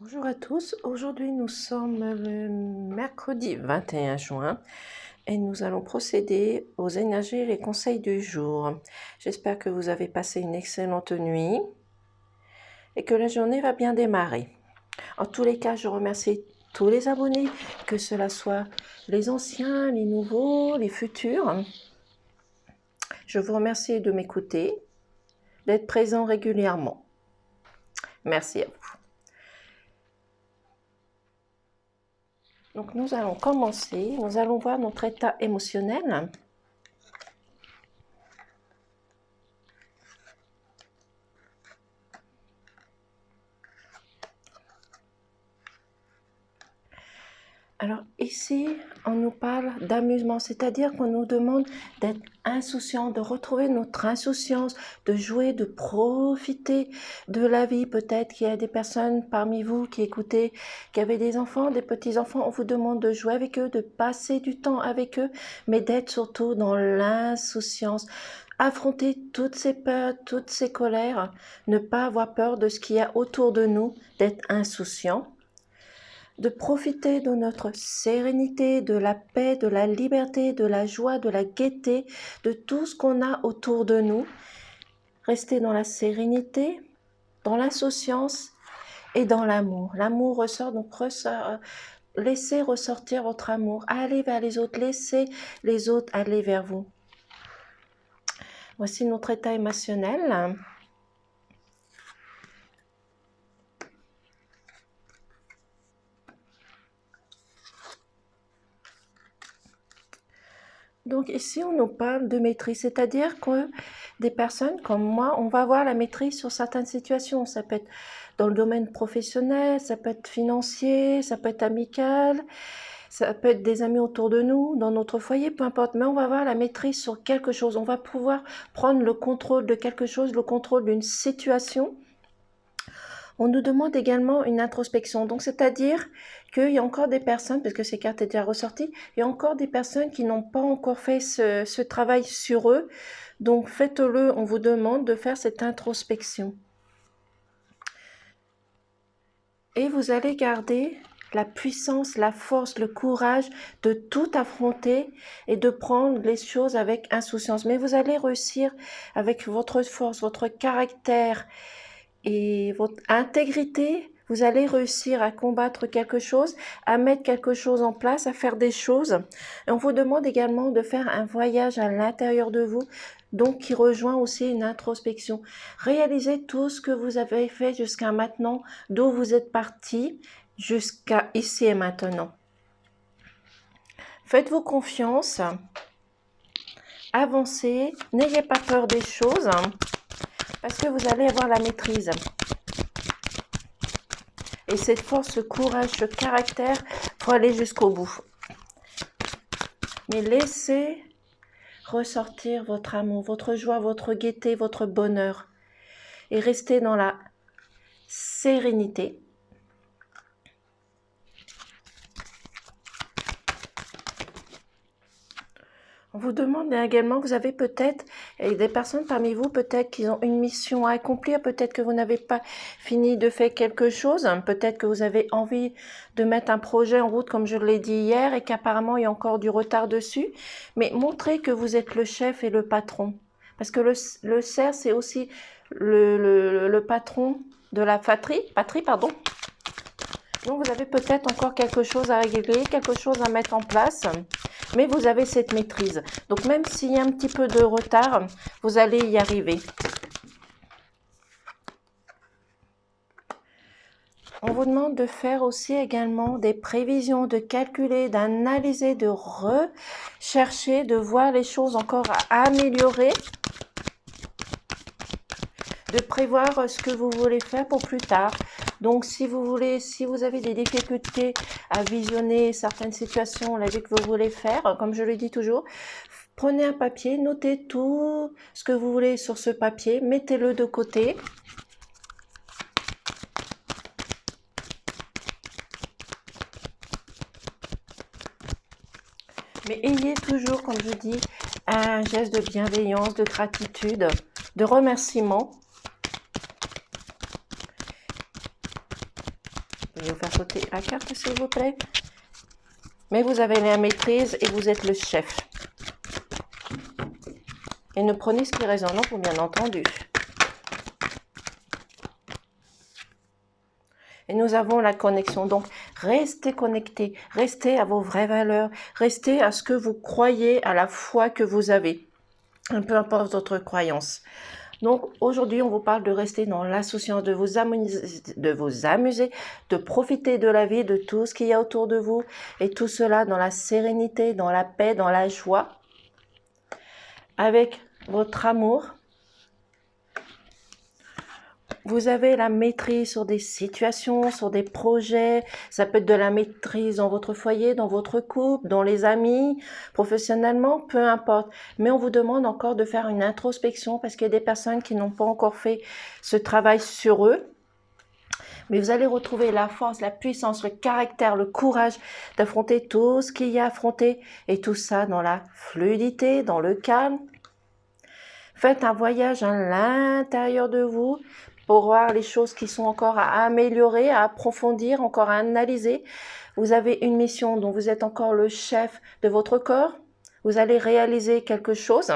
Bonjour à tous, aujourd'hui nous sommes le mercredi 21 juin et nous allons procéder aux énergies et les conseils du jour. J'espère que vous avez passé une excellente nuit et que la journée va bien démarrer. En tous les cas, je remercie tous les abonnés, que cela soit les anciens, les nouveaux, les futurs. Je vous remercie de m'écouter, d'être présent régulièrement. Merci à vous. Donc nous allons commencer, nous allons voir notre état émotionnel. Alors ici, on nous parle d'amusement, c'est-à-dire qu'on nous demande d'être insouciant, de retrouver notre insouciance, de jouer, de profiter de la vie. Peut-être qu'il y a des personnes parmi vous qui écoutez, qui avaient des enfants, des petits-enfants, on vous demande de jouer avec eux, de passer du temps avec eux, mais d'être surtout dans l'insouciance. Affronter toutes ces peurs, toutes ces colères, ne pas avoir peur de ce qu'il y a autour de nous, d'être insouciant, de profiter de notre sérénité, de la paix, de la liberté, de la joie, de la gaieté, de tout ce qu'on a autour de nous. Rester dans la sérénité, dans l'insouciance et dans l'amour. L'amour ressort, donc laissez ressortir votre amour. Allez vers les autres, laissez les autres aller vers vous. Voici notre état émotionnel. Donc ici, on nous parle de maîtrise, c'est-à-dire que des personnes comme moi, on va avoir la maîtrise sur certaines situations. Ça peut être dans le domaine professionnel, ça peut être financier, ça peut être amical, ça peut être des amis autour de nous, dans notre foyer, peu importe. Mais on va avoir la maîtrise sur quelque chose. On va pouvoir prendre le contrôle de quelque chose, le contrôle d'une situation. On nous demande également une introspection. Donc, c'est-à-dire qu'il y a encore des personnes, parce que ces cartes étaient déjà ressorties, il y a encore des personnes qui n'ont pas encore fait ce travail sur eux. Donc, faites-le, on vous demande de faire cette introspection. Et vous allez garder la puissance, la force, le courage de tout affronter et de prendre les choses avec insouciance. Mais vous allez réussir avec votre force, votre caractère et votre intégrité. Vous allez réussir à combattre quelque chose, à mettre quelque chose en place, à faire des choses. Et on vous demande également de faire un voyage à l'intérieur de vous, donc qui rejoint aussi une introspection. Réalisez tout ce que vous avez fait jusqu'à maintenant, d'où vous êtes parti jusqu'à ici et maintenant. Faites-vous confiance, avancez, n'ayez pas peur des choses, parce que vous allez avoir la maîtrise. Et cette force, ce courage, ce caractère pour aller jusqu'au bout. Mais laissez ressortir votre amour, votre joie, votre gaieté, votre bonheur. Et restez dans la sérénité. On vous demande également, vous avez peut-être, et des personnes parmi vous, peut-être qu'ils ont une mission à accomplir, peut-être que vous n'avez pas fini de faire quelque chose, peut-être que vous avez envie de mettre un projet en route, comme je l'ai dit hier, et qu'apparemment il y a encore du retard dessus, mais montrez que vous êtes le chef et le patron. Parce que le cerf, c'est aussi le patron de la patrie, pardon. Donc vous avez peut-être encore quelque chose à régler, quelque chose à mettre en place, mais vous avez cette maîtrise. Donc même s'il y a un petit peu de retard, vous allez y arriver. On vous demande de faire aussi également des prévisions, de calculer, d'analyser, de rechercher, de voir les choses encore à améliorer, de prévoir ce que vous voulez faire pour plus tard. Donc, si vous avez des difficultés à visionner certaines situations, la vie que vous voulez faire, comme je le dis toujours, prenez un papier, notez tout ce que vous voulez sur ce papier, mettez-le de côté. Mais ayez toujours, comme je dis, un geste de bienveillance, de gratitude, de remerciement. Je vais vous faire sauter la carte, s'il vous plaît. Mais vous avez la maîtrise et vous êtes le chef. Et ne prenez ce qui résonne en vous, bien entendu. Et nous avons la connexion. Donc, restez connectés, restez à vos vraies valeurs, restez à ce que vous croyez, à la foi que vous avez, peu importe votre croyance. Donc, aujourd'hui, on vous parle de rester dans l'insouciance, de vous amuser, de profiter de la vie, de tout ce qu'il y a autour de vous, et tout cela dans la sérénité, dans la paix, dans la joie, avec votre amour. Vous avez la maîtrise sur des situations, sur des projets. Ça peut être de la maîtrise dans votre foyer, dans votre couple, dans les amis, professionnellement, peu importe. Mais on vous demande encore de faire une introspection parce qu'il y a des personnes qui n'ont pas encore fait ce travail sur eux. Mais vous allez retrouver la force, la puissance, le caractère, le courage d'affronter tout ce qu'il y a à affronter. Et tout ça dans la fluidité, dans le calme. Faites un voyage à l'intérieur de vous pour voir les choses qui sont encore à améliorer, à approfondir, encore à analyser. Vous avez une mission dont vous êtes encore le chef de votre corps. Vous allez réaliser quelque chose,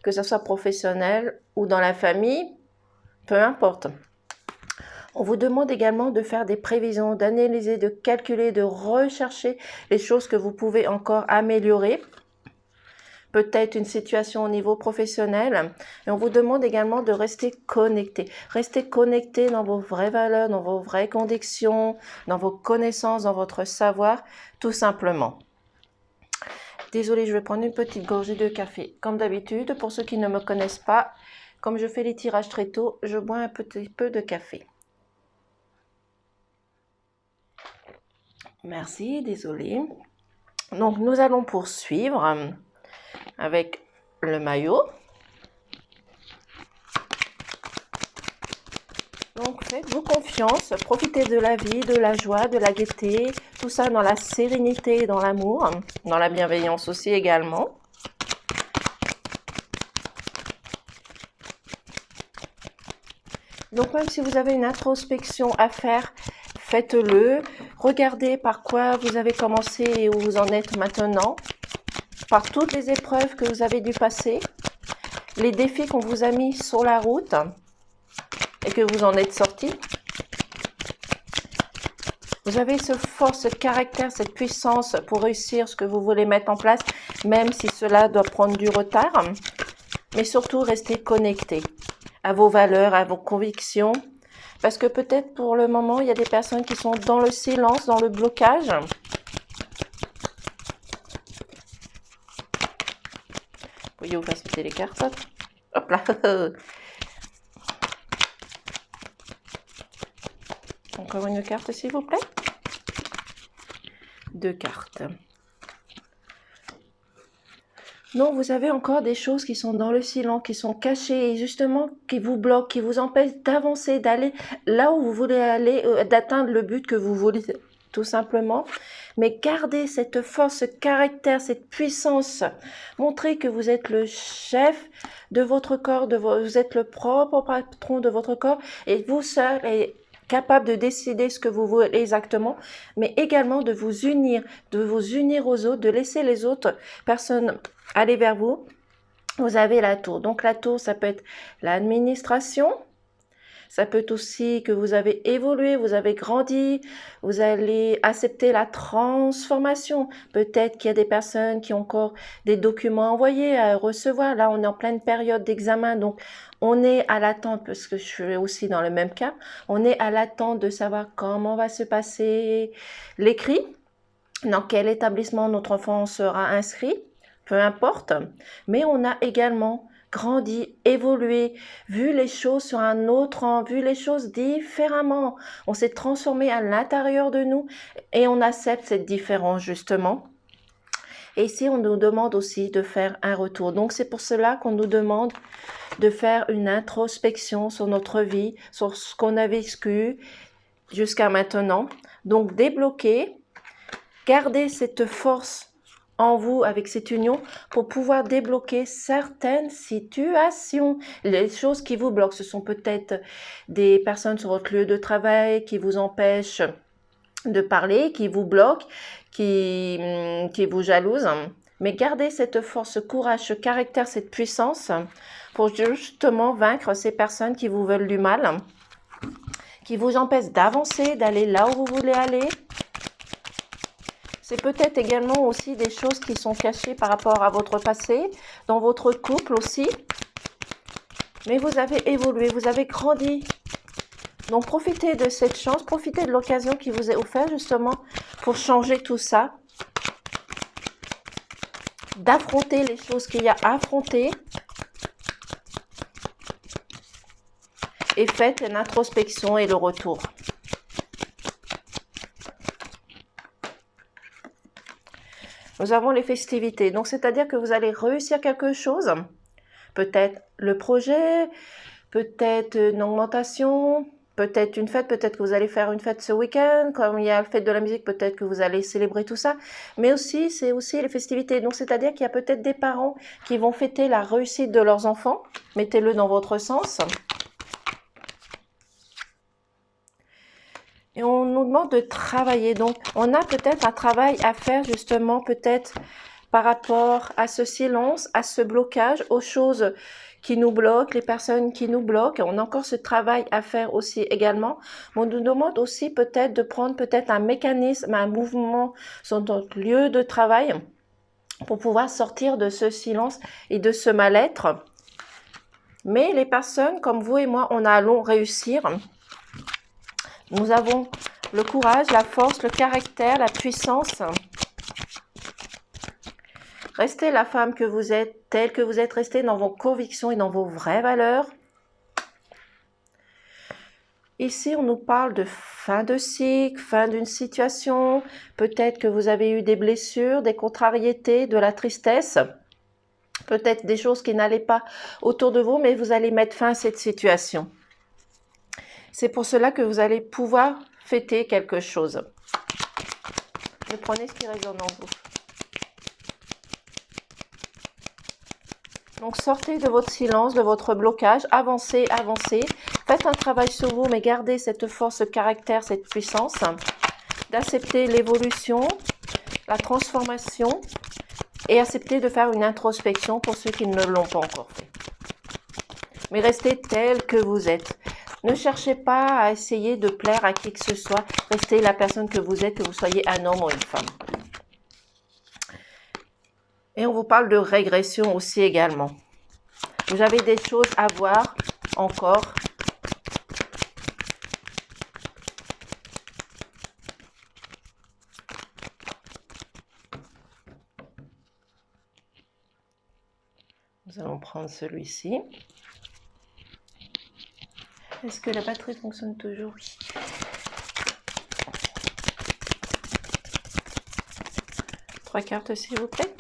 que ce soit professionnel ou dans la famille, peu importe. On vous demande également de faire des prévisions, d'analyser, de calculer, de rechercher les choses que vous pouvez encore améliorer. Peut-être une situation au niveau professionnel. Et on vous demande également de rester connecté. Restez connecté dans vos vraies valeurs, dans vos vraies convictions, dans vos connaissances, dans votre savoir, tout simplement. Désolée, je vais prendre une petite gorgée de café. Comme d'habitude, pour ceux qui ne me connaissent pas, comme je fais les tirages très tôt, je bois un petit peu de café. Merci, désolée. Donc, nous allons poursuivre avec le maillot. Donc faites-vous confiance, profitez de la vie, de la joie, de la gaieté, tout ça dans la sérénité, dans l'amour, dans la bienveillance aussi également. Donc même si vous avez une introspection à faire, faites-le. Regardez par quoi vous avez commencé et où vous en êtes maintenant. Par toutes les épreuves que vous avez dû passer, les défis qu'on vous a mis sur la route et que vous en êtes sorti. Vous avez cette force, ce caractère, cette puissance pour réussir ce que vous voulez mettre en place, même si cela doit prendre du retard. Mais surtout, restez connecté à vos valeurs, à vos convictions. Parce que peut-être pour le moment, il y a des personnes qui sont dans le silence, dans le blocage. Voyez, vous facilitez les cartes. Hop là. Encore une carte, s'il vous plaît. 2 cartes. Non, vous avez encore des choses qui sont dans le silence, qui sont cachées et justement qui vous bloquent, qui vous empêchent d'avancer, d'aller là où vous voulez aller, d'atteindre le but que vous voulez, tout simplement. Mais gardez cette force, ce caractère, cette puissance. Montrez que vous êtes le chef de votre corps, vous êtes le propre patron de votre corps et vous seul êtes capable de décider ce que vous voulez exactement, mais également de vous unir aux autres, de laisser les autres personnes aller vers vous. Vous avez la tour. Donc la tour, ça peut être l'administration. Ça peut être aussi que vous avez évolué, vous avez grandi, vous allez accepter la transformation. Peut-être qu'il y a des personnes qui ont encore des documents envoyés à recevoir. Là, on est en pleine période d'examen, donc on est à l'attente, parce que je suis aussi dans le même cas, on est à l'attente de savoir comment va se passer l'écrit, dans quel établissement notre enfant sera inscrit, peu importe. Mais on a également grandi, évolué, vu les choses sur un autre angle, vu les choses différemment. On s'est transformé à l'intérieur de nous et on accepte cette différence justement. Et ici, on nous demande aussi de faire un retour. Donc, c'est pour cela qu'on nous demande de faire une introspection sur notre vie, sur ce qu'on a vécu jusqu'à maintenant. Donc, débloquer, garder cette force en vous avec cette union pour pouvoir débloquer certaines situations. Les choses qui vous bloquent, ce sont peut-être des personnes sur votre lieu de travail qui vous empêchent de parler, qui vous bloquent, qui vous jalousent. Mais gardez cette force, ce courage, ce caractère, cette puissance pour justement vaincre ces personnes qui vous veulent du mal, qui vous empêchent d'avancer, d'aller là où vous voulez aller. C'est peut-être également aussi des choses qui sont cachées par rapport à votre passé, dans votre couple aussi. Mais vous avez évolué, vous avez grandi. Donc profitez de cette chance, profitez de l'occasion qui vous est offerte justement pour changer tout ça. D'affronter les choses qu'il y a à affronter. Et faites une introspection et le retour. Nous avons les festivités. Donc c'est-à-dire que vous allez réussir quelque chose. Peut-être le projet, peut-être une augmentation, peut-être une fête, peut-être que vous allez faire une fête ce week-end, comme il y a la fête de la musique, peut-être que vous allez célébrer tout ça, mais aussi, c'est aussi les festivités. Donc, c'est-à-dire qu'il y a peut-être des parents qui vont fêter la réussite de leurs enfants. Mettez-le dans votre sens. Et on nous demande de travailler. Donc, on a peut-être un travail à faire justement, peut-être par rapport à ce silence, à ce blocage, aux choses qui nous bloquent, les personnes qui nous bloquent. On a encore ce travail à faire aussi également. On nous demande aussi peut-être de prendre peut-être un mécanisme, un mouvement sur notre lieu de travail pour pouvoir sortir de ce silence et de ce mal-être. Mais les personnes comme vous et moi, on allons réussir. Nous avons le courage, la force, le caractère, la puissance. Restez la femme que vous êtes, telle que vous êtes, restez dans vos convictions et dans vos vraies valeurs. Ici, on nous parle de fin de cycle, fin d'une situation. Peut-être que vous avez eu des blessures, des contrariétés, de la tristesse. Peut-être des choses qui n'allaient pas autour de vous, mais vous allez mettre fin à cette situation. C'est pour cela que vous allez pouvoir fêter quelque chose. Vous prenez ce qui résonne en vous. Donc sortez de votre silence, de votre blocage, avancez, avancez. Faites un travail sur vous, mais gardez cette force, ce caractère, cette puissance d'accepter l'évolution, la transformation et accepter de faire une introspection pour ceux qui ne l'ont pas encore fait. Mais restez tel que vous êtes. Ne cherchez pas à essayer de plaire à qui que ce soit. Restez la personne que vous êtes, que vous soyez un homme ou une femme. Et on vous parle de régression aussi également. Vous avez des choses à voir encore. Nous allons prendre celui-ci. Est-ce que la batterie fonctionne toujours? Oui. Trois cartes, s'il vous plaît.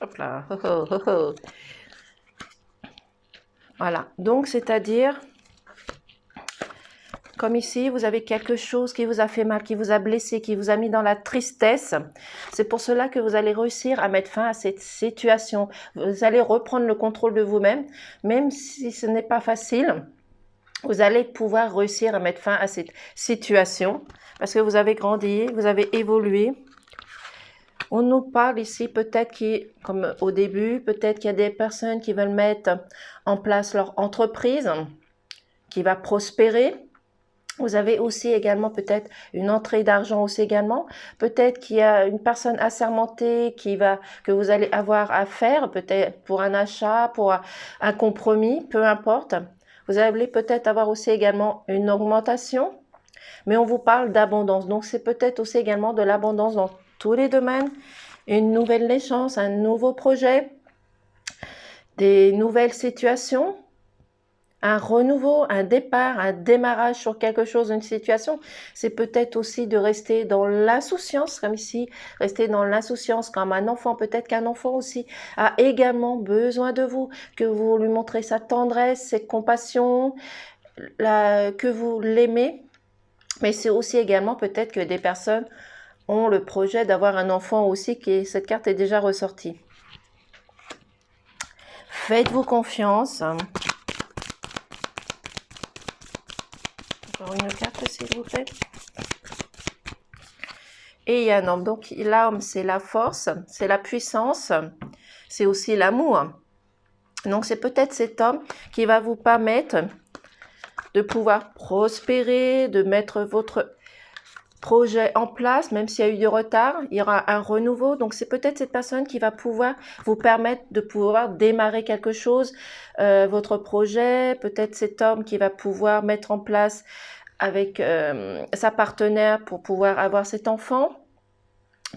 Hop là. Oh, oh, oh, oh. Voilà. Donc, c'est-à-dire, comme ici, vous avez quelque chose qui vous a fait mal, qui vous a blessé, qui vous a mis dans la tristesse. C'est pour cela que vous allez réussir à mettre fin à cette situation. Vous allez reprendre le contrôle de vous-même, même si ce n'est pas facile. Vous allez pouvoir réussir à mettre fin à cette situation parce que vous avez grandi, vous avez évolué. On nous parle ici peut-être comme au début, peut-être qu'il y a des personnes qui veulent mettre en place leur entreprise qui va prospérer. Vous avez aussi également peut-être une entrée d'argent aussi également. Peut-être qu'il y a une personne assermentée que vous allez avoir à faire, peut-être pour un achat, pour un compromis, peu importe. Vous allez peut-être avoir aussi également une augmentation, mais on vous parle d'abondance. Donc c'est peut-être aussi également de l'abondance dans tous les domaines, une nouvelle naissance, un nouveau projet, des nouvelles situations, un renouveau, un départ, un démarrage sur quelque chose, une situation. C'est peut-être aussi de rester dans l'insouciance, comme ici, rester dans l'insouciance comme un enfant. Peut-être qu'un enfant aussi a également besoin de vous, que vous lui montrez sa tendresse, cette compassion, que vous l'aimez. Mais c'est aussi également peut-être que des personnes ont le projet d'avoir un enfant aussi, cette carte est déjà ressortie. Faites-vous confiance. Encore une carte, s'il vous plaît. Et il y a un homme. Donc l'homme, c'est la force, c'est la puissance, c'est aussi l'amour. Donc c'est peut-être cet homme qui va vous permettre de pouvoir prospérer, de mettre votre projet en place, même s'il y a eu du retard, il y aura un renouveau. Donc c'est peut-être cette personne qui va pouvoir vous permettre de pouvoir démarrer quelque chose, votre projet, peut-être cet homme qui va pouvoir mettre en place avec sa partenaire pour pouvoir avoir cet enfant.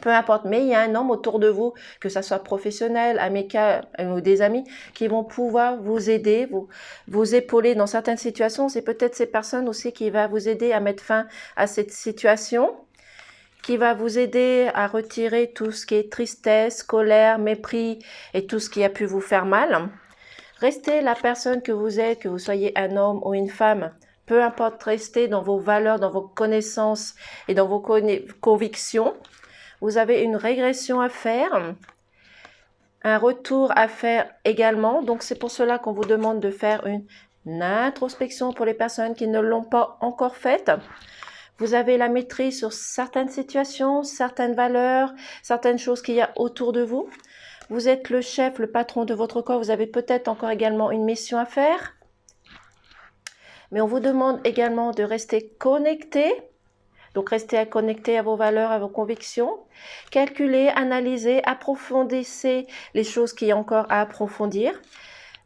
Peu importe, mais il y a un homme autour de vous, que ça soit professionnel, amical ou des amis, qui vont pouvoir vous aider, vous épauler dans certaines situations. C'est peut-être ces personnes aussi qui va vous aider à mettre fin à cette situation, qui va vous aider à retirer tout ce qui est tristesse, colère, mépris et tout ce qui a pu vous faire mal. Restez la personne que vous êtes, que vous soyez un homme ou une femme. Peu importe, restez dans vos valeurs, dans vos connaissances et dans vos convictions. Vous avez une régression à faire, un retour à faire également. Donc, c'est pour cela qu'on vous demande de faire une introspection pour les personnes qui ne l'ont pas encore faite. Vous avez la maîtrise sur certaines situations, certaines valeurs, certaines choses qu'il y a autour de vous. Vous êtes le chef, le patron de votre corps. Vous avez peut-être encore également une mission à faire. Mais on vous demande également de rester connecté. Donc, restez connecté à vos valeurs, à vos convictions. Calculez, analysez, approfondissez les choses qu'il y a encore à approfondir.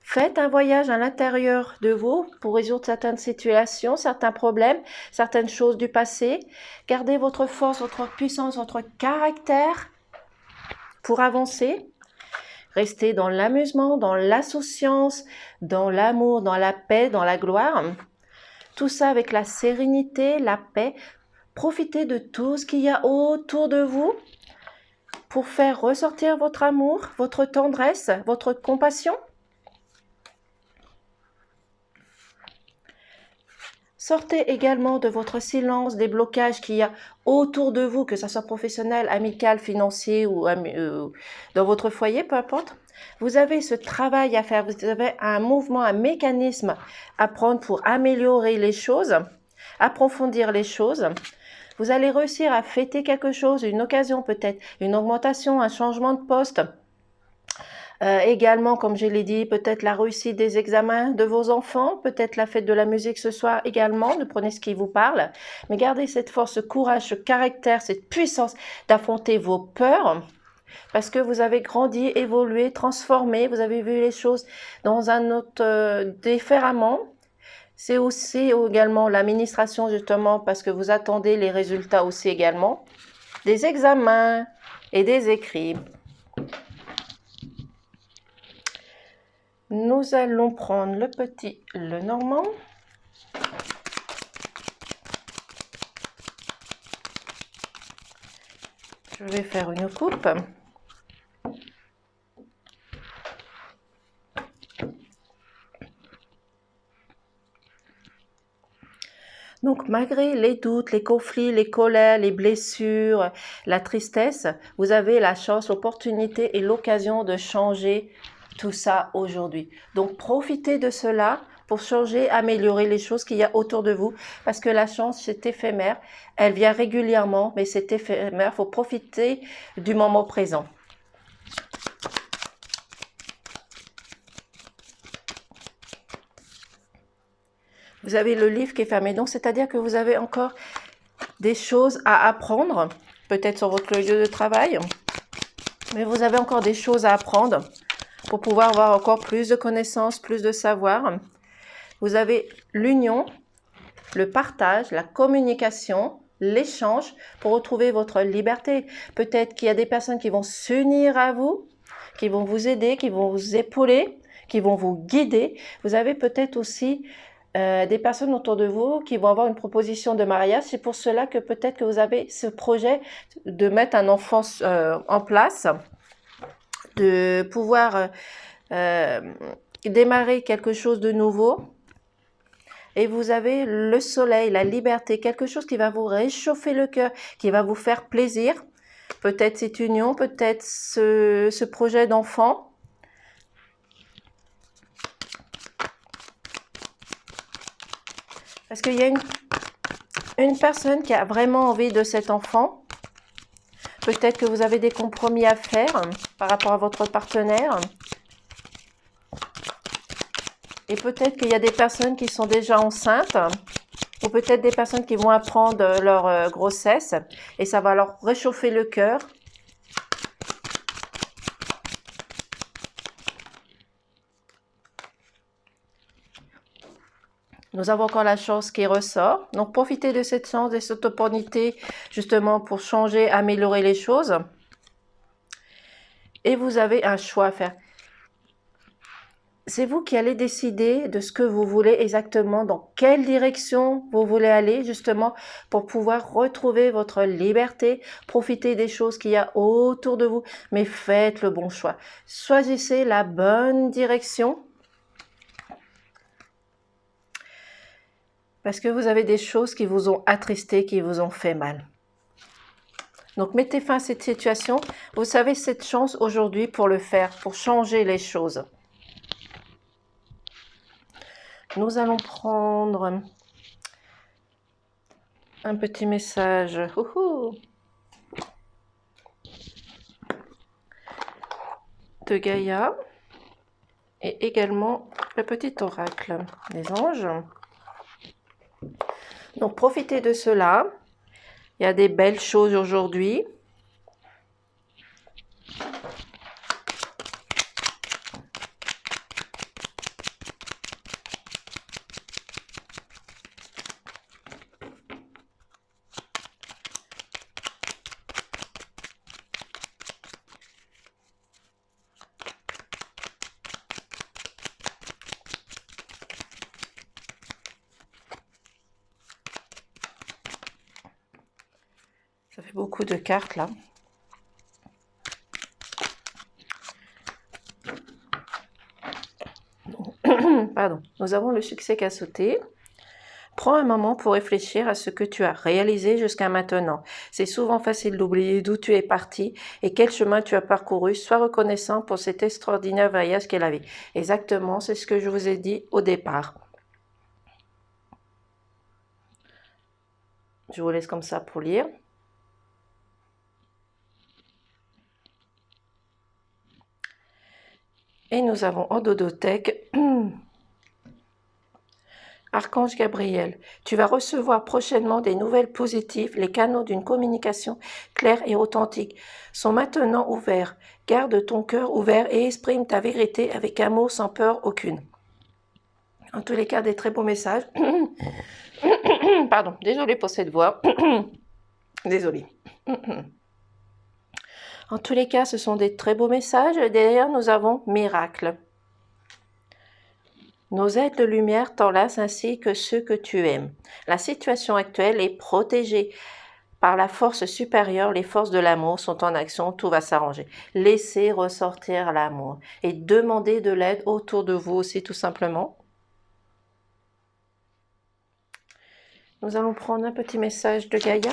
Faites un voyage à l'intérieur de vous pour résoudre certaines situations, certains problèmes, certaines choses du passé. Gardez votre force, votre puissance, votre caractère pour avancer. Restez dans l'amusement, dans l'insouciance, dans l'amour, dans la paix, dans la gloire. Tout ça avec la sérénité, la paix. Profitez de tout ce qu'il y a autour de vous pour faire ressortir votre amour, votre tendresse, votre compassion. Sortez également de votre silence des blocages qu'il y a autour de vous, que ce soit professionnel, amical, financier ou dans votre foyer, peu importe. Vous avez ce travail à faire, vous avez un mouvement, un mécanisme à prendre pour améliorer les choses, approfondir les choses. Vous allez réussir à fêter quelque chose, une occasion peut-être, une augmentation, un changement de poste. Également, comme je l'ai dit, peut-être la réussite des examens de vos enfants, peut-être la fête de la musique ce soir également, ne prenez ce qui vous parle. Mais gardez cette force, ce courage, ce caractère, cette puissance d'affronter vos peurs. Parce que vous avez grandi, évolué, transformé, vous avez vu les choses dans un autre différemment. C'est aussi également l'administration justement parce que vous attendez les résultats aussi également. Des examens et des écrits. Nous allons prendre le petit Lenormand. Je vais faire une coupe. Donc, malgré les doutes, les conflits, les colères, les blessures, la tristesse, vous avez la chance, l'opportunité et l'occasion de changer tout ça aujourd'hui. Donc, profitez de cela pour changer, améliorer les choses qu'il y a autour de vous, parce que la chance, c'est éphémère. Elle vient régulièrement, mais c'est éphémère. Il faut profiter du moment présent. Vous avez le livre qui est fermé, donc c'est-à-dire que vous avez encore des choses à apprendre, peut-être sur votre lieu de travail, mais vous avez encore des choses à apprendre pour pouvoir avoir encore plus de connaissances, plus de savoir. Vous avez l'union, le partage, la communication, l'échange pour retrouver votre liberté. Peut-être qu'il y a des personnes qui vont s'unir à vous, qui vont vous aider, qui vont vous épauler, qui vont vous guider. Vous avez peut-être aussi des personnes autour de vous qui vont avoir une proposition de mariage. C'est pour cela que peut-être que vous avez ce projet de mettre un enfant en place, de pouvoir démarrer quelque chose de nouveau. Et vous avez le soleil, la liberté, quelque chose qui va vous réchauffer le cœur, qui va vous faire plaisir. Peut-être cette union, peut-être ce projet d'enfant. Parce qu'il y a une personne qui a vraiment envie de cet enfant. Peut-être que vous avez des compromis à faire par rapport à votre partenaire. Et peut-être qu'il y a des personnes qui sont déjà enceintes. Ou peut-être des personnes qui vont apprendre leur grossesse. Et ça va leur réchauffer le cœur. Nous avons encore la chance qui ressort. Donc, profitez de cette chance, de cette opportunité, justement, pour changer, améliorer les choses. Et vous avez un choix à faire. C'est vous qui allez décider de ce que vous voulez exactement, dans quelle direction vous voulez aller, justement, pour pouvoir retrouver votre liberté, profiter des choses qu'il y a autour de vous, mais faites le bon choix. Choisissez la bonne direction. Parce que vous avez des choses qui vous ont attristé, qui vous ont fait mal. Donc, mettez fin à cette situation. Vous avez cette chance aujourd'hui pour le faire, pour changer les choses. Nous allons prendre un petit message. De Gaïa. Et également le petit oracle des anges. Donc, profitez de cela. Il y a des belles choses aujourd'hui. Ça fait beaucoup de cartes là. Pardon. Nous avons le succès qui a sauté. Prends un moment pour réfléchir à ce que tu as réalisé jusqu'à maintenant. C'est souvent facile d'oublier d'où tu es parti et quel chemin tu as parcouru. Sois reconnaissant pour cet extraordinaire voyage qu'est la vie. Exactement, c'est ce que je vous ai dit au départ. Je vous laisse comme ça pour lire. Et nous avons en dodothèque Archange Gabriel, tu vas recevoir prochainement des nouvelles positives. Les canaux d'une communication claire et authentique sont maintenant ouverts. Garde ton cœur ouvert et exprime ta vérité avec amour sans peur aucune. En tous les cas, des très beaux messages. Pardon, désolée pour cette voix. Désolée. En tous les cas, ce sont des très beaux messages. Derrière, nous avons miracle. Nos aides de lumière t'enlacent ainsi que ceux que tu aimes. La situation actuelle est protégée par la force supérieure. Les forces de l'amour sont en action. Tout va s'arranger. Laissez ressortir l'amour et demandez de l'aide autour de vous aussi, tout simplement. Nous allons prendre un petit message de Gaïa.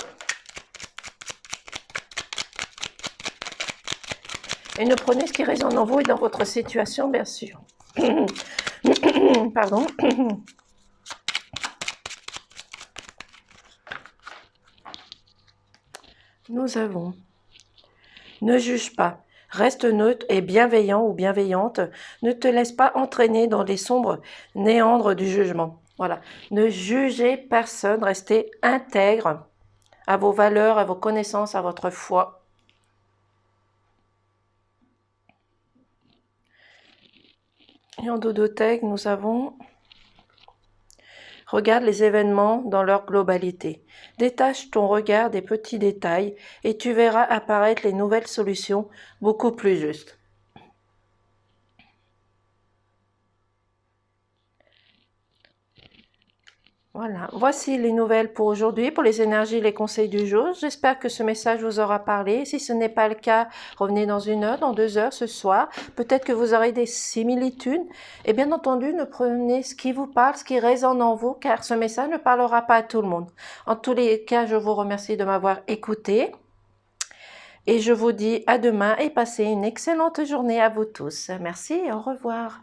Et ne prenez ce qui résonne en vous et dans votre situation, bien sûr. Pardon. Nous avons. Ne juge pas. Reste neutre et bienveillant ou bienveillante. Ne te laisse pas entraîner dans les sombres néandres du jugement. Voilà. Ne jugez personne. Restez intègre à vos valeurs, à vos connaissances, à votre foi. Et en dodothèque, nous avons regarde les événements dans leur globalité. Détache ton regard des petits détails et tu verras apparaître les nouvelles solutions beaucoup plus justes. Voilà, voici les nouvelles pour aujourd'hui, pour les énergies et les conseils du jour. J'espère que ce message vous aura parlé. Si ce n'est pas le cas, revenez dans 1 heure, dans 2 heures ce soir. Peut-être que vous aurez des similitudes. Et bien entendu, ne prenez ce qui vous parle, ce qui résonne en vous, car ce message ne parlera pas à tout le monde. En tous les cas, je vous remercie de m'avoir écouté. Et je vous dis à demain et passez une excellente journée à vous tous. Merci et au revoir.